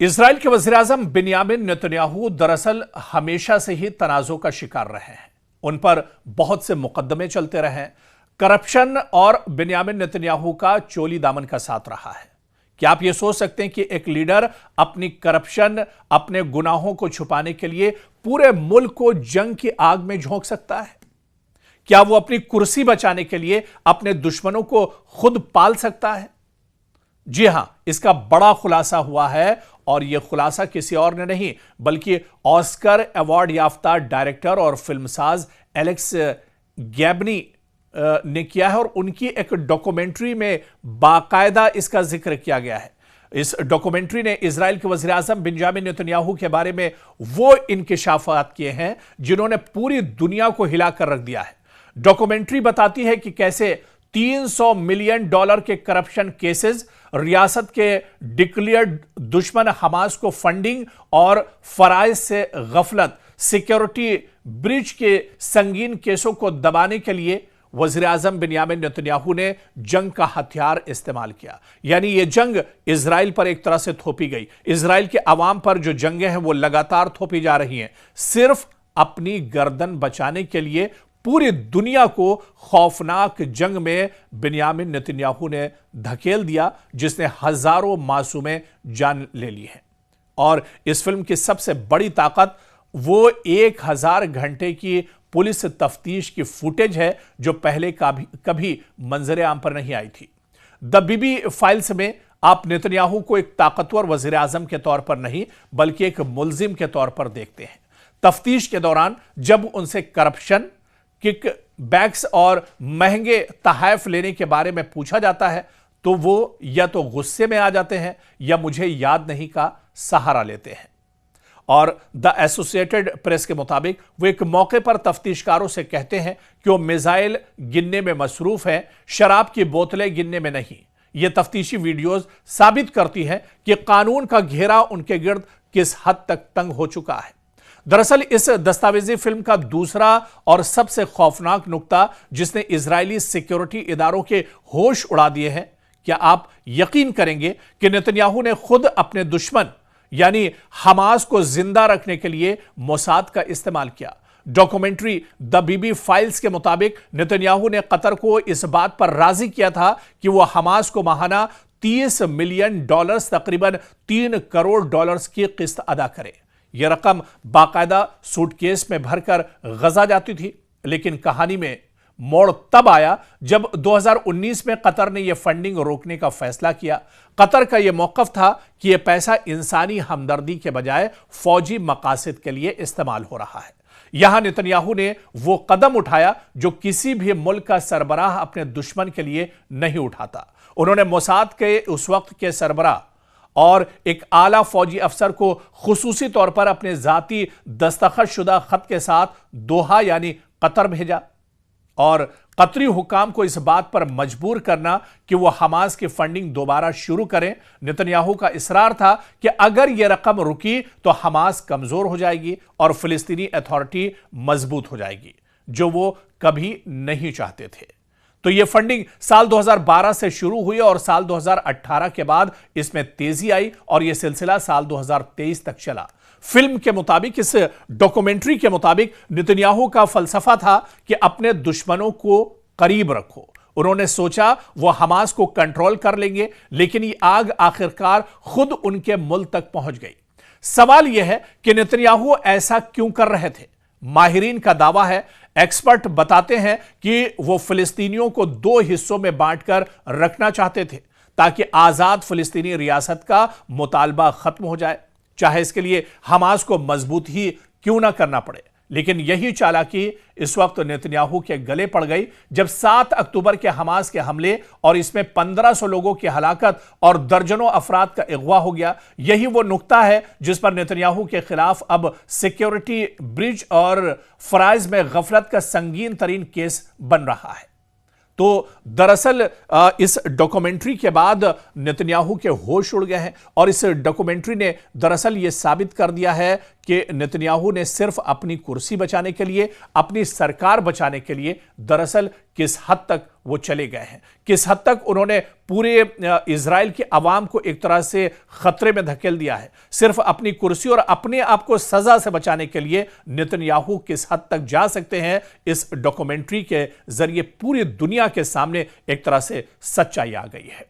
Israel के वज़ीर-ए-आज़म Binyamin Netanyahu दरअसल हमेशा से ही तनाज़ों का शिकार रहे हैं। उन पर बहुत से मुकदमे चलते रहे हैं। करप्शन और बिन्यामिन नेतन्याहू का चोली दामन का साथ रहा है। क्या आप यह सोच सकते हैं कि एक लीडर अपनी करप्शन, अपने गुनाहों को छुपाने के लिए पूरे मुल्क को जंग की आग में झोंक सकता है? क्या वो अपनी कुर्सी बचाने के लिए अपने दुश्मनों को खुद पाल सकता है? जी हां, इसका बड़ा खुलासा हुआ है और यह खुलासा किसी और ने नहीं बल्कि ऑस्कर अवार्ड याफ्ता डायरेक्टर और फिल्मसाज एलेक्स गैबनी ने किया है और उनकी एक डॉक्यूमेंट्री में बाकायदा इसका जिक्र किया गया है। इस डॉक्यूमेंट्री ने इजराइल के वज़ीर-ए-आज़म बिन्यामिन नेतन्याहू के बारे में वो इंकिशाफात किए हैं जिन्होंने पूरी दुनिया को हिलाकर रख दिया है। डॉक्यूमेंट्री बताती है कि कैसे $300 मिलियन के करप्शन केसेस, रियासत के डिक्लेयर्ड दुश्मन हमास को फंडिंग और फराइज से गफलत, सिक्योरिटी ब्रीच के संगीन केसों को दबाने के लिए वज़ीर-ए-आज़म बिन्यामिन नेतन्याहू ने जंग का हथियार इस्तेमाल किया। यानी यह जंग इजराइल पर एक तरह से थोपी गई। इजराइल के अवाम पर जो जंगें हैं वो लगातार थोपी जा रही हैं, सिर्फ अपनी गर्दन बचाने के लिए। पूरी दुनिया को खौफनाक जंग में बिन्यामिन नेतन्याहू ने धकेल दिया जिसने हजारों मासूमें जान ले ली है। और इस फिल्म की सबसे बड़ी ताकत वो 1000 घंटे की पुलिस तफ्तीश की फुटेज है जो पहले कभी मंजरे आम पर नहीं आई थी। द बीबी फाइल्स में आप नेतन्याहू को एक ताकतवर वज़ीर-ए-आज़म के तौर पर नहीं बल्कि एक मुल्जिम के तौर पर देखते हैं। तफ्तीश के दौरान जब उनसे करप्शन, किक बैक्स और महंगे तहफ़ लेने के बारे में पूछा जाता है तो वो या तो गुस्से में आ जाते हैं या मुझे याद नहीं का सहारा लेते हैं। और द एसोसिएटेड प्रेस के मुताबिक वो एक मौके पर तफ्तीशकारों से कहते हैं कि वो मिसाइल गिनने में मसरूफ हैं, शराब की बोतलें गिनने में नहीं। ये तफ्तीशी वीडियोस साबित करती हैं कि कानून का घेरा उनके गिर्द किस हद तक तंग हो चुका है। दरअसल इस दस्तावेजी फिल्म का दूसरा और सबसे खौफनाक नुक्ता जिसने इजरायली सिक्योरिटी इदारों के होश उड़ा दिए हैं, क्या आप यकीन करेंगे कि नेतन्याहू ने खुद अपने दुश्मन यानी हमास को जिंदा रखने के लिए मोसाद का इस्तेमाल किया। डॉक्यूमेंट्री द बीबी फाइल्स के मुताबिक नेतन्याहू ने कतर को इस बात पर राजी किया था कि वह हमास को माहाना $30 मिलियन तकरीबन $3 करोड़ की किस्त अदा करे। यह रकम बाकायदा सूटकेस में भरकर गजा जाती थी। लेकिन कहानी में मोड़ तब आया जब 2019 में कतर ने यह फंडिंग रोकने का फैसला किया। कतर का यह मौकफ था कि यह पैसा इंसानी हमदर्दी के बजाय फौजी मकासद के लिए इस्तेमाल हो रहा है। यहां नेतन्याहू ने वो कदम उठाया जो किसी भी मुल्क का सरबराह अपने दुश्मन के लिए नहीं उठाता। उन्होंने मोसाद के उस वक्त के सरबराह और एक आला फौजी अफसर को खुसूसी तौर पर अपने जाती दस्तखत शुदा खत के साथ दोहा यानी कतर भेजा और कतरी हुकाम को इस बात पर मजबूर करना कि वह हमास की फंडिंग दोबारा शुरू करें। नेतन्याहू का इसरार था कि अगर यह रकम रुकी तो हमास कमजोर हो जाएगी और फिलिस्तीनी अथॉरिटी मजबूत हो जाएगी, जो वो कभी नहीं चाहते थे। तो यह फंडिंग साल 2012 से शुरू हुई और साल 2018 के बाद इसमें तेजी आई और यह सिलसिला साल 2023 तक चला। फिल्म के मुताबिक, इस डॉक्यूमेंट्री के मुताबिक नेतन्याहू का फलसफा था कि अपने दुश्मनों को करीब रखो। उन्होंने सोचा वो हमास को कंट्रोल कर लेंगे, लेकिन ये आग आखिरकार खुद उनके मुल्क तक पहुंच गई। सवाल यह है कि नेतन्याहू ऐसा क्यों कर रहे थे? माहिरीन का दावा है, एक्सपर्ट बताते हैं कि वो फिलिस्तीनियों को 2 हिस्सों में बांटकर रखना चाहते थे ताकि आजाद फिलिस्तीनी रियासत का मुतालबा खत्म हो जाए, चाहे इसके लिए हमास को मजबूत ही क्यों ना करना पड़े। लेकिन यही चालाकी इस वक्त नेतन्याहू के गले पड़ गई जब 7 अक्टूबर के हमास के हमले और इसमें 1500 लोगों की हलाकत और दर्जनों अफराद का अगवा हो गया। यही वो नुक्ता है जिस पर नेतन्याहू के खिलाफ अब सिक्योरिटी ब्रीच और फराइज में गफलत का संगीन तरीन केस बन रहा है। तो दरअसल इस डॉक्यूमेंट्री के बाद नेतन्याहू के होश उड़ गए हैं और इस डॉक्यूमेंट्री ने दरअसल यह साबित कर दिया है कि नेतन्याहू ने सिर्फ अपनी कुर्सी बचाने के लिए, अपनी सरकार बचाने के लिए दरअसल किस हद तक वो चले गए हैं, किस हद तक उन्होंने पूरे इजराइल की आवाम को एक तरह से खतरे में धकेल दिया है सिर्फ अपनी कुर्सी और अपने आप को सजा से बचाने के लिए। नेतन्याहू किस हद तक जा सकते हैं, इस डॉक्यूमेंट्री के जरिए पूरी दुनिया के सामने एक तरह से सच्चाई आ गई है।